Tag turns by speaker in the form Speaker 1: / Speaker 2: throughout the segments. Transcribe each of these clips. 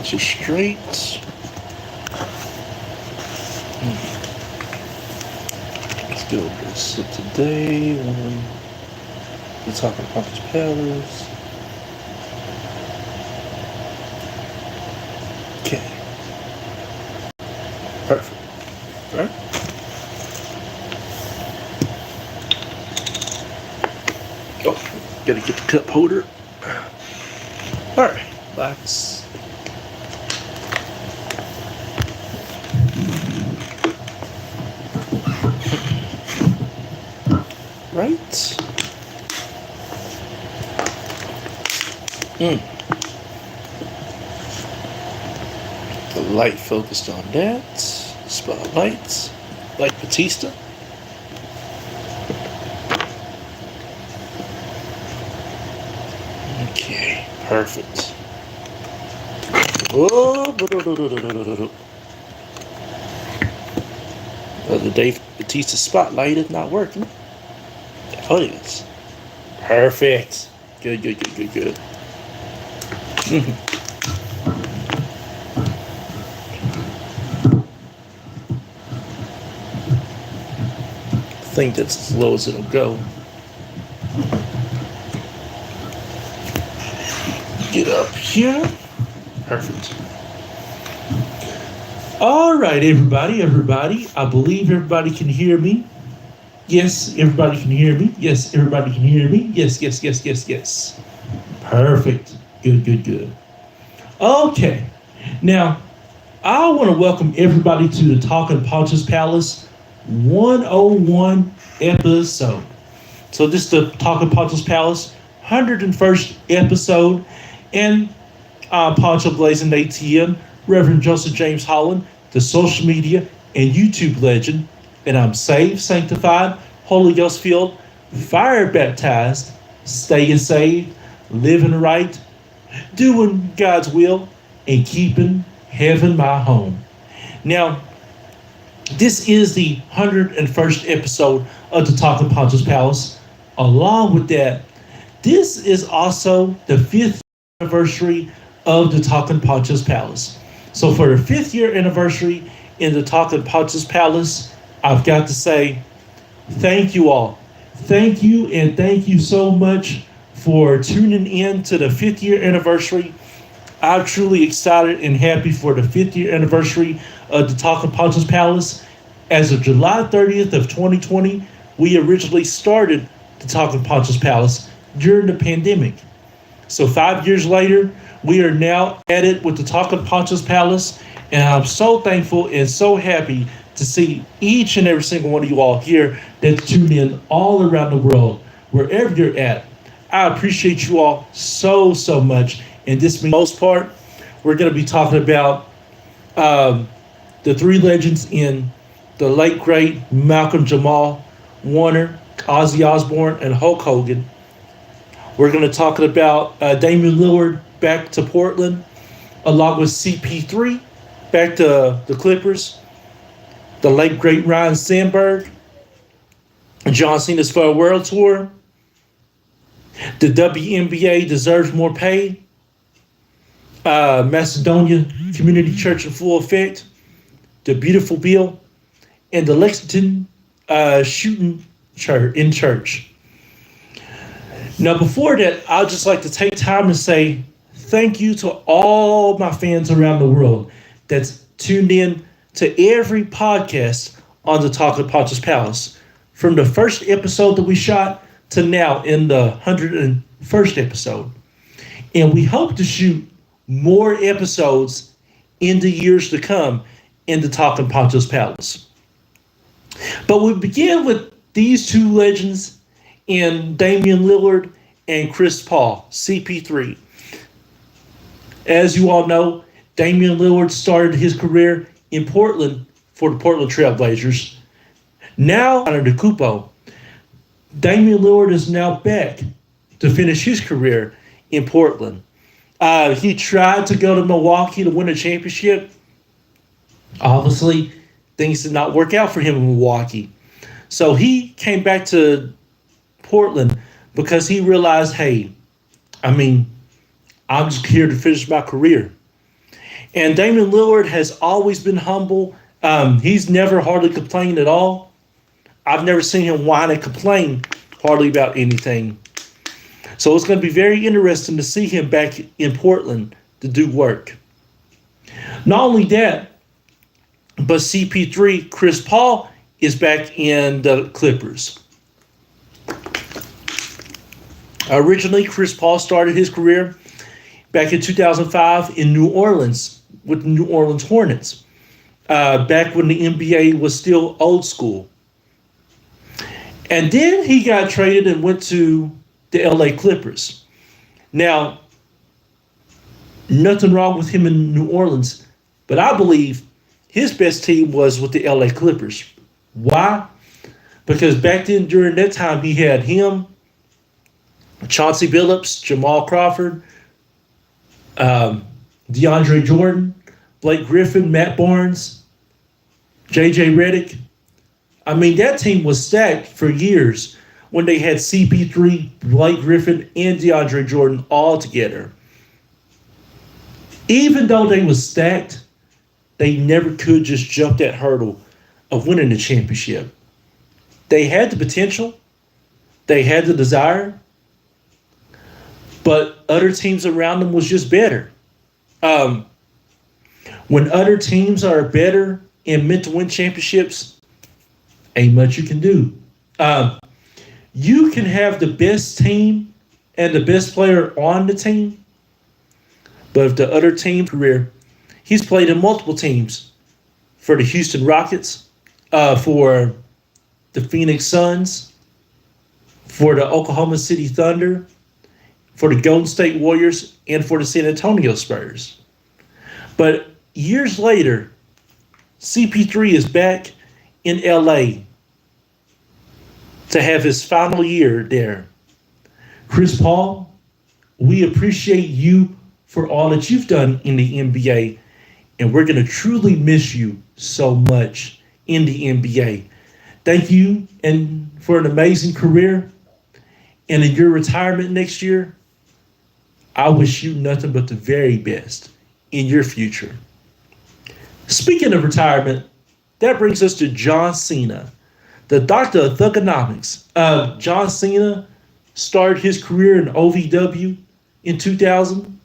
Speaker 1: Punch it straight. Let's go with this. So today, we're talking Poncho's Palace. Okay. Perfect. Right? Oh, gotta get the cup holder. Alright, box. Right. The light focused on that. Spotlights. Like Batista. Okay, perfect. Oh, the Dave Batista spotlight is not working. Oh, it is. Perfect. Good. I think that's as low as it'll go. Get up here. Perfect. All right, everybody. I believe everybody can hear me. Yes, everybody can hear me. Yes, everybody can hear me. Yes. Perfect. Good. Okay. Now, I want to welcome everybody to the Talking Poncho's Palace 101 episode. So this is the Talking Poncho's Palace 101st episode. And Poncho Blazing ATM, Reverend Joseph James Holland, the social media and YouTube legend. And I'm saved, sanctified, Holy Ghost filled, fire baptized, staying saved, living right, doing God's will, and keeping heaven my home. Now, this is the 101st episode of the Talking Poncho's Palace. Along with that, this is also the 5th anniversary of the Talking Poncho's Palace. So for the 5th year anniversary in the Talking Poncho's Palace, I've got to say thank you all. Thank you, and thank you so much for tuning in to the 5th year anniversary. I'm truly excited and happy for the 5th year anniversary of the Talking Poncho's Palace. As of July 30th of 2020, we originally started the Talking Poncho's Palace during the pandemic. So 5 years later, we are now at it with the Talking Poncho's Palace, and I'm so thankful and so happy to see each and every single one of you all here that tune in all around the world, wherever you're at. I appreciate you all so much. And this, for the most part, we're going to be talking about the three legends in the late, great Malcolm Jamal Warner, Ozzy Osbourne, and Hulk Hogan. We're going to talk about Damian Lillard back to Portland, along with CP3 back to the Clippers, the late, great Ryan Sandberg, John Cena's Farewell World Tour, the WNBA deserves more pay, Macedonia Community Church in full effect, the Beautiful Bill, and the Lexington shooting in church. Now, before that, I'd just like to take time to say thank you to all my fans around the world that's tuned in to every podcast on the Talking Poncho's Palace. From the first episode that we shot to now in the 101st episode. And we hope to shoot more episodes in the years to come in the Talking Poncho's Palace. But we begin with these two legends in Damian Lillard and Chris Paul, CP3. As you all know, Damian Lillard started his career in Portland for the Portland Trail Blazers. Now, under the Cupo, Damian Lillard is now back to finish his career in Portland. He tried to go to Milwaukee to win a championship. Obviously, things did not work out for him in Milwaukee. So he came back to Portland because he realized, hey, I'm just here to finish my career. And Damian Lillard has always been humble. He's never hardly complained at all. I've never seen him whine and complain hardly about anything. So it's going to be very interesting to see him back in Portland to do work. Not only that, but CP3, Chris Paul, is back in the Clippers. Originally, Chris Paul started his career back in 2005 in New Orleans with the New Orleans Hornets, back when the NBA was still old school. And then he got traded and went to the LA Clippers. Now, nothing wrong with him in New Orleans, but I believe his best team was with the LA Clippers. Why? Because back then, during that time, he had him, Chauncey Billups, Jamal Crawford, DeAndre Jordan, Blake Griffin, Matt Barnes, JJ Redick. I mean, that team was stacked for years when they had CP3, Blake Griffin, and DeAndre Jordan all together. Even though they was stacked, they never could just jump that hurdle of winning the championship. They had the potential, they had the desire, but other teams around them was just better. When other teams are better and meant to win championships, ain't much you can do. You can have the best team and the best player on the team, but if the other team's career, he's played in multiple teams for the Houston Rockets, for the Phoenix Suns, for the Oklahoma City Thunder, for the Golden State Warriors, and for the San Antonio Spurs. But years later, CP3 is back in LA to have his final year there. Chris Paul, we appreciate you for all that you've done in the NBA, and we're going to truly miss you so much in the NBA. Thank you and for an amazing career. And in your retirement next year, I wish you nothing but the very best in your future. Speaking of retirement, that brings us to John Cena, the doctor of thugonomics. John Cena started his career in OVW in 2000.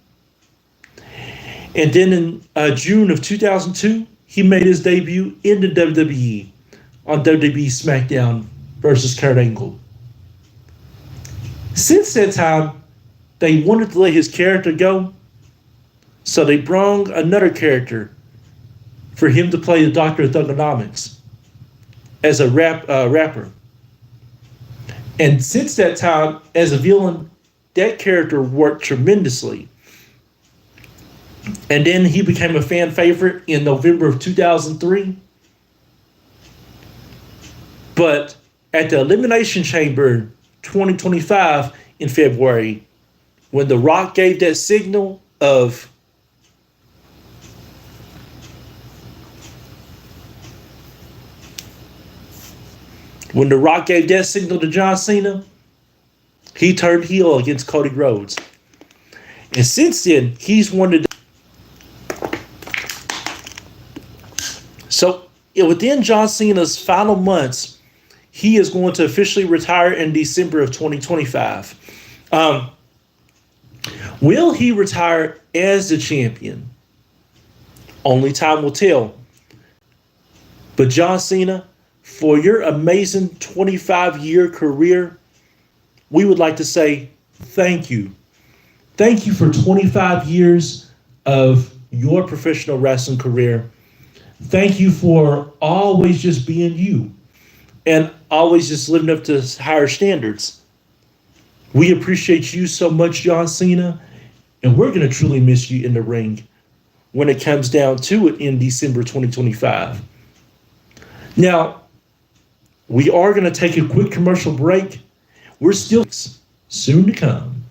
Speaker 1: And then in June of 2002, he made his debut in the WWE on WWE SmackDown versus Kurt Angle. Since that time, they wanted to let his character go, so they brought another character for him to play the Doctor of Thugonomics as a rapper. And since that time, as a villain, that character worked tremendously. And then he became a fan favorite in November of 2003. But at the Elimination Chamber 2025 in February, when The Rock gave that signal of to John Cena, he turned heel against Cody Rhodes. And since then, he's wanted to. So within John Cena's final months, he is going to officially retire in December of 2025. Will he retire as the champion? Only time will tell. But John Cena, for your amazing 25-year career, we would like to say thank you. Thank you for 25 years of your professional wrestling career. Thank you for always just being you and always just living up to higher standards. We appreciate you so much, John Cena, and we're going to truly miss you in the ring when it comes down to it in December 2025. Now, we are going to take a quick commercial break. We're still soon to come.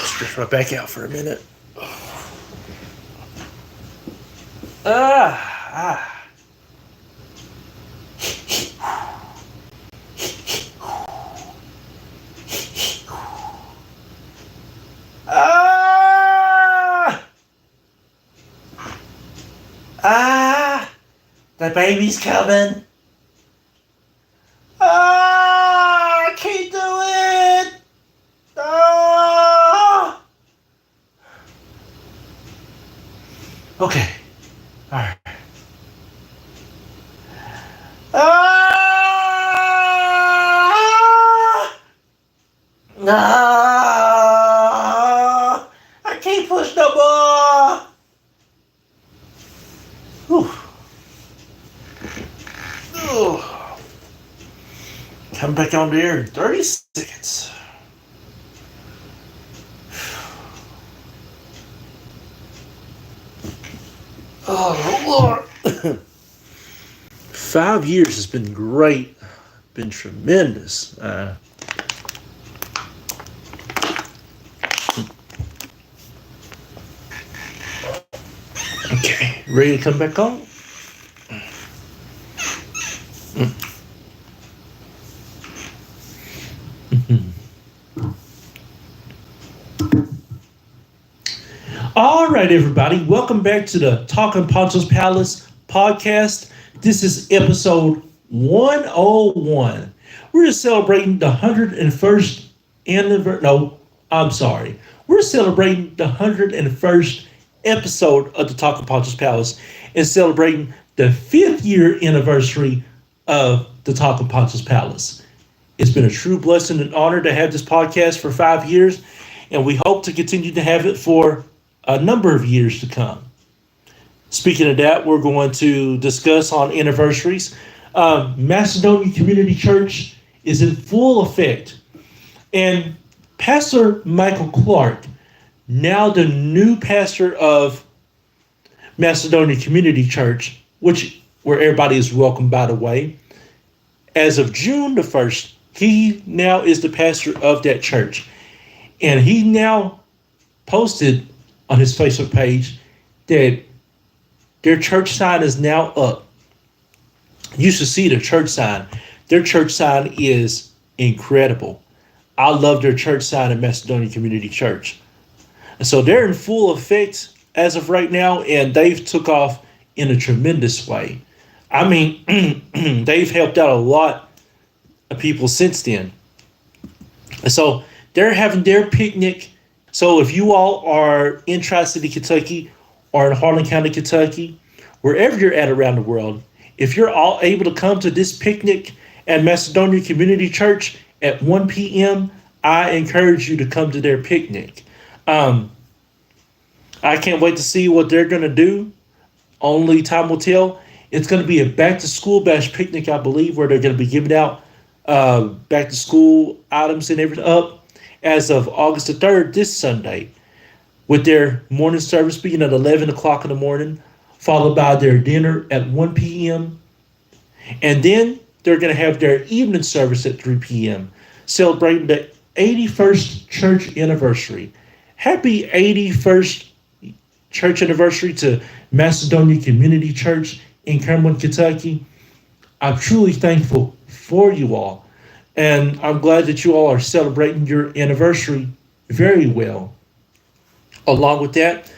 Speaker 1: Stretch my back out for a minute. The baby's coming. Ah, I can't do it. Ah. Okay. All right. Ah. Ah. I can't push no more. Whew. Oh. Come back on there in 30 seconds. Oh, Lord. 5 years has been great, been tremendous. Okay, ready to come back on? All right, everybody, welcome back to the Talking Poncho's Palace podcast. This is episode 101. We're just celebrating the 101st anniversary. No, I'm sorry. We're celebrating the 101st episode of the Talking Poncho's Palace and celebrating the 5th year anniversary of the Talking Poncho's Palace. It's been a true blessing and honor to have this podcast for 5 years, and we hope to continue to have it for a number of years to come. Speaking of that, we're going to discuss on anniversaries. Macedonia Community Church is in full effect. And Pastor Michael Clark, now the new pastor of Macedonia Community Church, where everybody is welcome, by the way, as of June the 1st, he now is the pastor of that church. And he now posted on his Facebook page that their church sign is now up. You should see the church sign. Their church sign is incredible. I love their church sign at Macedonia Community Church. And so they're in full effect as of right now, and they've took off in a tremendous way. I mean, they've helped out a lot of people since then. And so they're having their picnic. So if you all are in Tri-City, Kentucky, or in Harlan County, Kentucky, wherever you're at around the world, if you're all able to come to this picnic at Macedonia Community Church at 1 p.m., I encourage you to come to their picnic. I can't wait to see what they're going to do. Only time will tell. It's going to be a back-to-school bash picnic, I believe, where they're going to be giving out back-to-school items and everything up as of August the 3rd, this Sunday, with their morning service beginning at 11 o'clock in the morning, followed by their dinner at 1 p.m. And then they're going to have their evening service at 3 p.m., celebrating the 81st church anniversary. Happy 81st church anniversary to Macedonia Community Church in Cumberland, Kentucky. I'm truly thankful for you all. And I'm glad that you all are celebrating your anniversary very well. Along with that,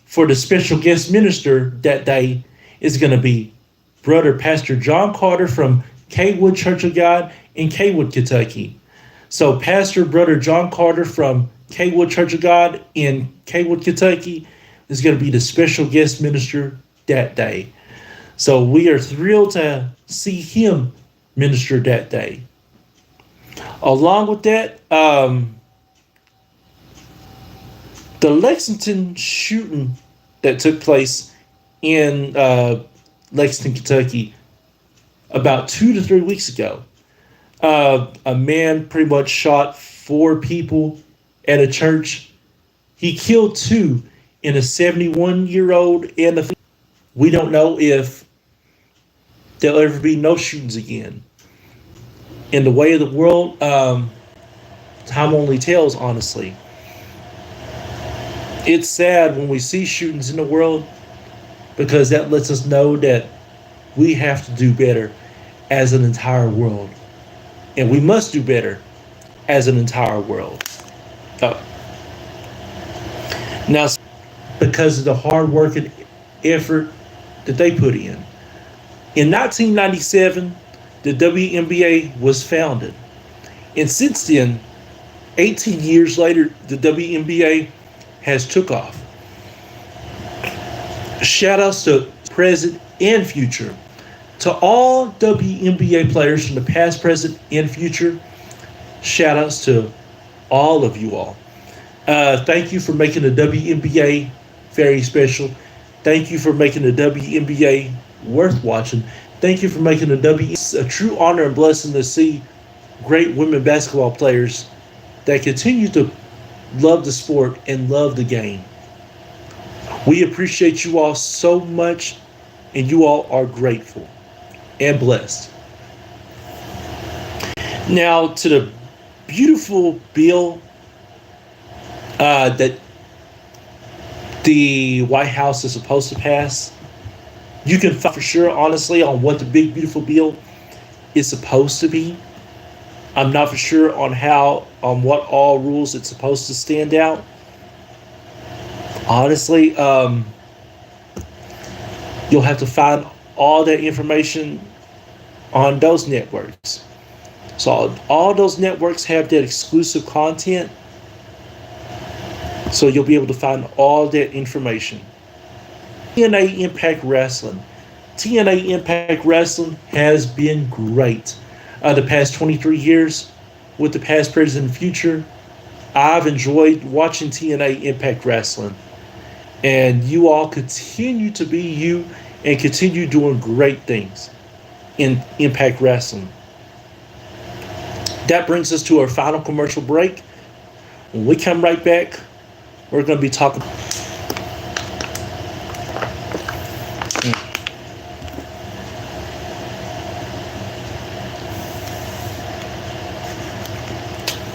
Speaker 1: for the special guest minister that day is going to be Brother Pastor John Carter from Kaywood Church of God in Kaywood, Kentucky. So Pastor Brother John Carter from Kaywood Church of God in Kaywood, Kentucky is going to be the special guest minister that day. So we are thrilled to see him minister that day. Along with that, the Lexington shooting that took place in Lexington, Kentucky about 2 to 3 weeks ago. A man pretty much shot 4 people at a church. He killed 2 in a 71-year-old and a. We don't know if there'll ever be no shootings again. In the way of the world, time only tells, honestly. It's sad when we see shootings in the world because that lets us know that we have to do better as an entire world. And we must do better as an entire world. Now, because of the hard work and effort that they put in. In 1997, the WNBA was founded. And since then, 18 years later, the WNBA has took off. Shout outs to present and future. To all WNBA players from the past, present, and future, shout outs to all of you all. Thank you for making the WNBA very special. Thank you for making the WNBA worth watching. Thank you for making the WNBA a true honor and blessing to see great women basketball players that continue to love the sport and love the game. We appreciate you all so much, and you all are grateful and blessed. Now, to the beautiful bill that the White House is supposed to pass, you can find for sure, honestly, on what the big, beautiful bill is supposed to be. I'm not for sure on what all rules it's supposed to stand out. Honestly, you'll have to find all that information on those networks. So all those networks have that exclusive content. So you'll be able to find all that information. TNA Impact Wrestling. TNA Impact Wrestling has been great. The past 23 years with the past, present, and future, I've enjoyed watching TNA Impact Wrestling. And you all continue to be you and continue doing great things in Impact Wrestling. That brings us to our final commercial break. When we come right back, we're going to be talking.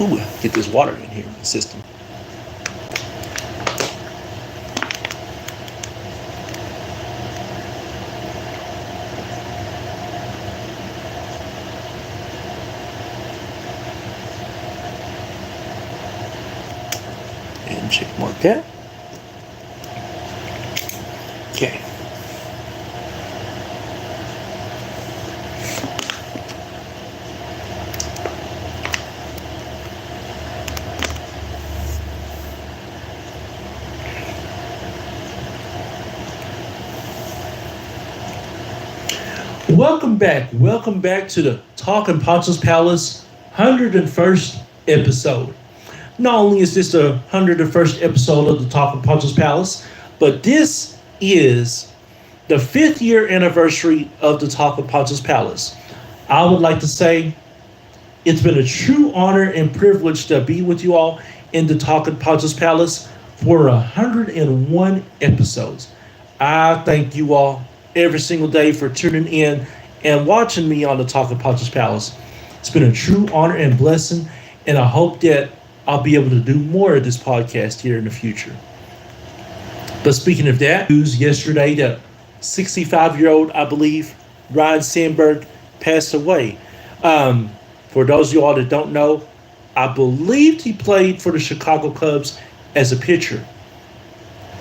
Speaker 1: Ooh, get this water in here in the system. And check mark that. Okay. Welcome back to the Talking Poncho's Palace 101st episode. Not only is this the 101st episode of the Talking Poncho's Palace, but this is the 5th year anniversary of the Talking Poncho's Palace. I would like to say it's been a true honor and privilege to be with you all in the Talking Poncho's Palace for 101 episodes. I thank you all every single day for tuning in and watching me on the Talking Poncho's Palace. It's been a true honor and blessing, and I hope that I'll be able to do more of this podcast here in the future. But speaking of that, news yesterday that 65-year-old, I believe, Ryan Sandberg passed away. For those of you all that don't know, I believed he played for the Chicago Cubs as a pitcher.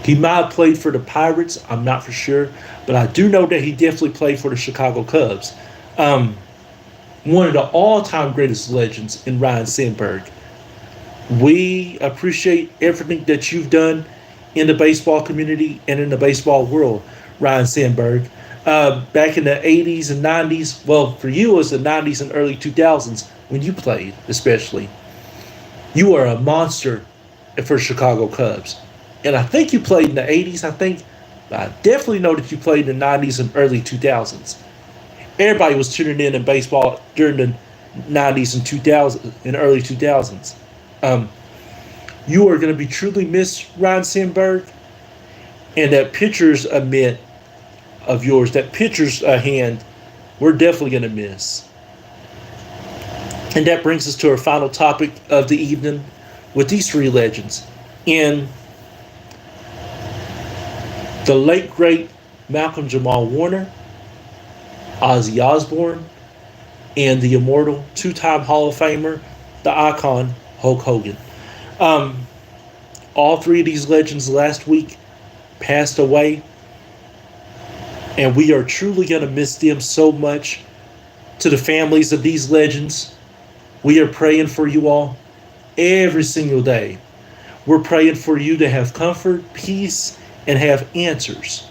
Speaker 1: He might have played for the Pirates. I'm not for sure. But I do know that he definitely played for the Chicago Cubs. One of the all-time greatest legends in Ryan Sandberg. We appreciate everything that you've done in the baseball community and in the baseball world, Ryan Sandberg. Back in the 80s and 90s, well, for you it was the 90s and early 2000s when you played, especially. You were a monster for Chicago Cubs. And I think you played in the 80s, I definitely know that you played in the 90s and early 2000s. Everybody was tuning in baseball during the 90s and 2000s and early 2000s. You are going to be truly missed, Ryan Sandberg. And that pitcher's mitt of yours, that pitcher's hand, we're definitely going to miss. And that brings us to our final topic of the evening with these three legends. In the late, great Malcolm Jamal Warner, Ozzy Osbourne, and the immortal two-time Hall of Famer, the icon, Hulk Hogan. All three of these legends last week passed away. And we are truly going to miss them so much. To the families of these legends, we are praying for you all every single day. We're praying for you to have comfort, peace, and have answers.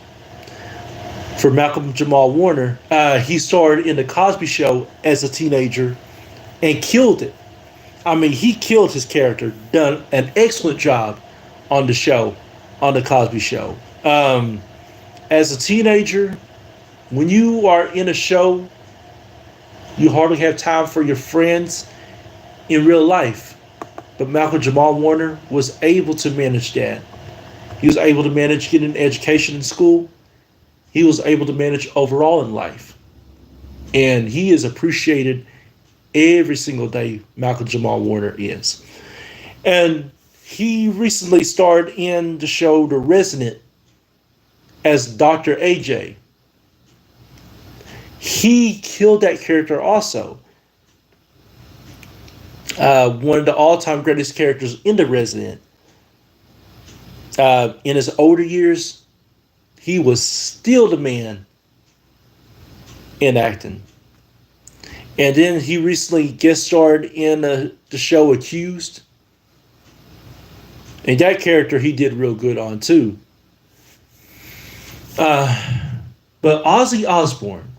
Speaker 1: For Malcolm Jamal Warner, he starred in The Cosby Show as a teenager and killed it. I mean, he killed his character, done an excellent job on the show, on The Cosby Show. As a teenager, when you are in a show, you hardly have time for your friends in real life. But Malcolm Jamal Warner was able to manage that. He was able to manage getting an education in school. He was able to manage overall in life. And he is appreciated every single day, Malcolm Jamal Warner is. And he recently starred in the show The Resident as Dr. AJ. He killed that character also. One of the all-time greatest characters in The Resident. In his older years, he was still the man in acting. And then he recently guest starred in the show Accused. And that character he did real good on too. But Ozzy Osbourne,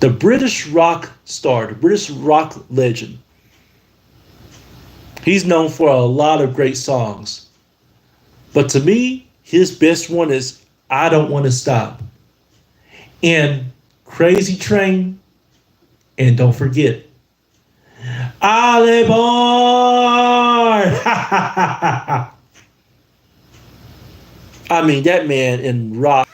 Speaker 1: the British rock star, the British rock legend, he's known for a lot of great songs. But to me, his best one is I Don't Want to Stop. And Crazy Train. And don't forget, Olive I mean, that man in rock.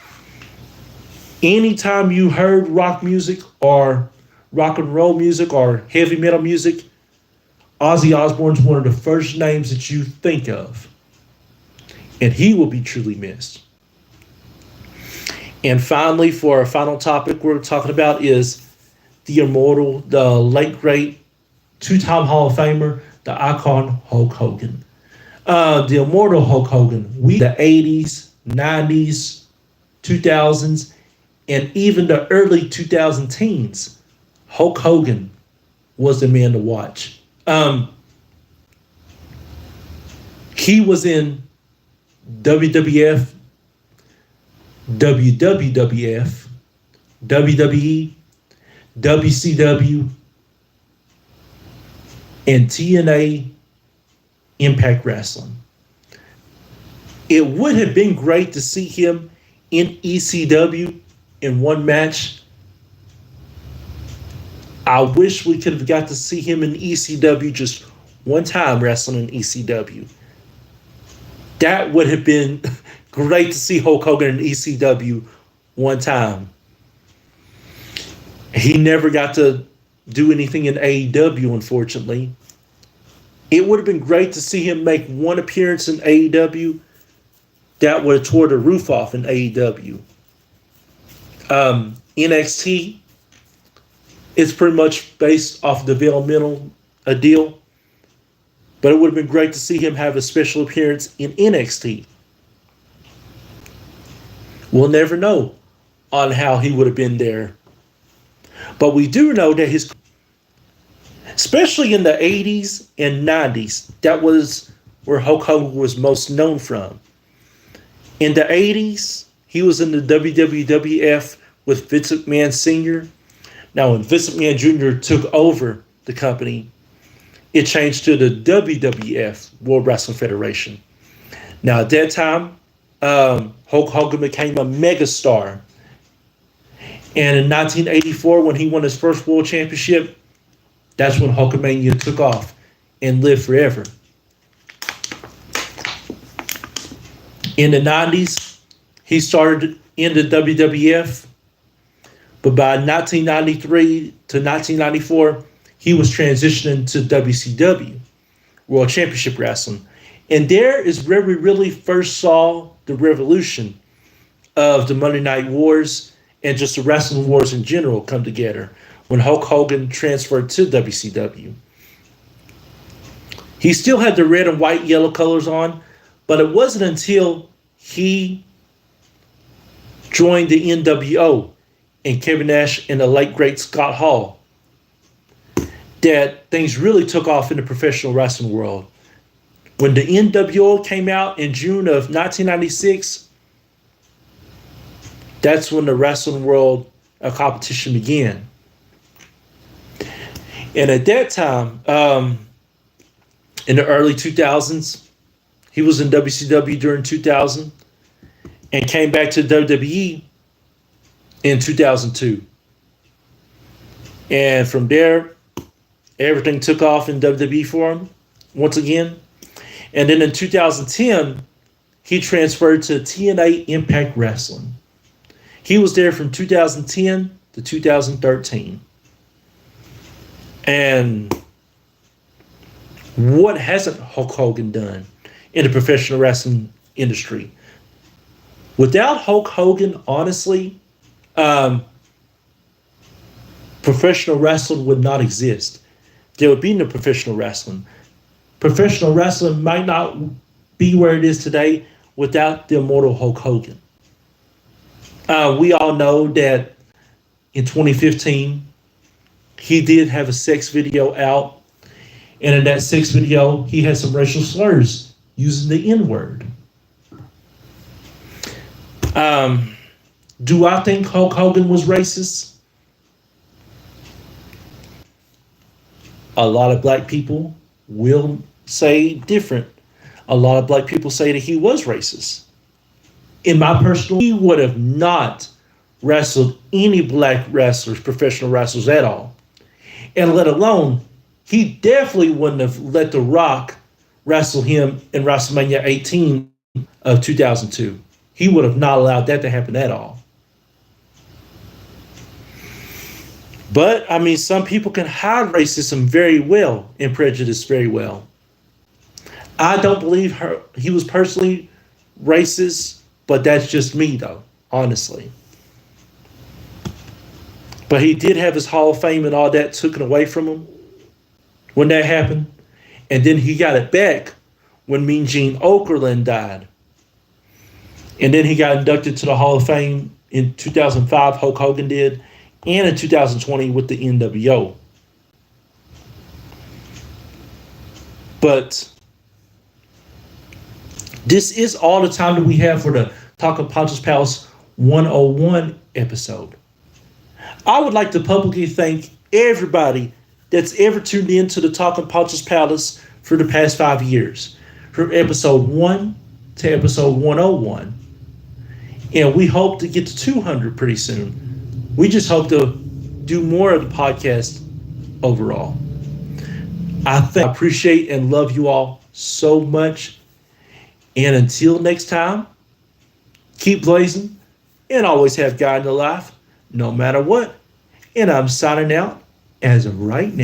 Speaker 1: Anytime you heard rock music or rock and roll music or heavy metal music, Ozzy Osbourne's one of the first names that you think of. And he will be truly missed. And finally, for our final topic we're talking about is the immortal, the late great, two-time Hall of Famer, the icon Hulk Hogan. The immortal Hulk Hogan. The 80s, 90s, 2000s, and even the early 2010s, Hulk Hogan was the man to watch. He was in WWF, WWWF, WWE, WCW, and TNA Impact Wrestling. It would have been great to see him in ECW in one match. I wish we could have got to see him in ECW just one time wrestling in ECW. That would have been great to see Hulk Hogan in ECW one time. He never got to do anything in AEW, unfortunately. It would have been great to see him make one appearance in AEW. That would have tore the roof off in AEW. NXT is pretty much based off developmental deal. But it would have been great to see him have a special appearance in NXT. We'll never know on how he would have been there. But we do know that his, especially in the 80s and 90s, that was where Hulk Hogan was most known from. In the 80s, he was in the WWF with Vince McMahon Sr. Now, when Vince McMahon Jr. took over the company, it changed to the WWF, World Wrestling Federation. Now, at that time, Hulk Hogan became a megastar. And in 1984, when he won his first world championship, that's when Hulkamania took off and lived forever. In the 90s, he started in the WWF. But by 1993 to 1994, he was transitioning to WCW, World Championship Wrestling. And there is where we really first saw the revolution of the Monday Night Wars and just the wrestling wars in general come together when Hulk Hogan transferred to WCW. He still had the red and white, yellow colors on, but it wasn't until he joined the NWO and Kevin Nash and the late great Scott Hall, that things really took off in the professional wrestling world. When the NWO came out in June of 1996, that's when the wrestling world competition began. And at that time, in the early 2000s, he was in WCW during 2000 and came back to WWE in 2002. And from there, everything took off in WWE for him once again. And then in 2010, he transferred to TNA Impact Wrestling. He was there from 2010 to 2013. And what hasn't Hulk Hogan done in the professional wrestling industry? Without Hulk Hogan, honestly, professional wrestling would not exist. There would be no professional wrestling. Professional wrestling might not be where it is today without the immortal Hulk Hogan. We all know that in 2015, he did have a sex video out. And in that sex video, he had some racial slurs using the N-word. Do I think Hulk Hogan was racist? A lot of black people will say different. A lot of black people say that he was racist. In my personal, he would have not wrestled any black wrestlers, professional wrestlers at all. And let alone, he definitely wouldn't have let The Rock wrestle him in WrestleMania 18 of 2002. He would have not allowed that to happen at all. But, I mean, some people can hide racism very well and prejudice very well. I don't believe he was personally racist, but that's just me, though, honestly. But he did have his Hall of Fame and all that taken away from him when that happened. And then he got it back when Mean Gene Okerlund died. And then he got inducted to the Hall of Fame in 2005, Hulk Hogan did, and in 2020 with the NWO. But this is all the time that we have for the Talk of Poncho's Palace 101 episode. I would like to publicly thank everybody that's ever tuned in to the Talk of Poncho's Palace for the past 5 years, from episode 1 to episode 101. And we hope to get to 200 pretty soon. We just hope to do more of the podcast overall. I appreciate and love you all so much. And until next time, keep blazing and always have God in your life, no matter what. And I'm signing out as of right now.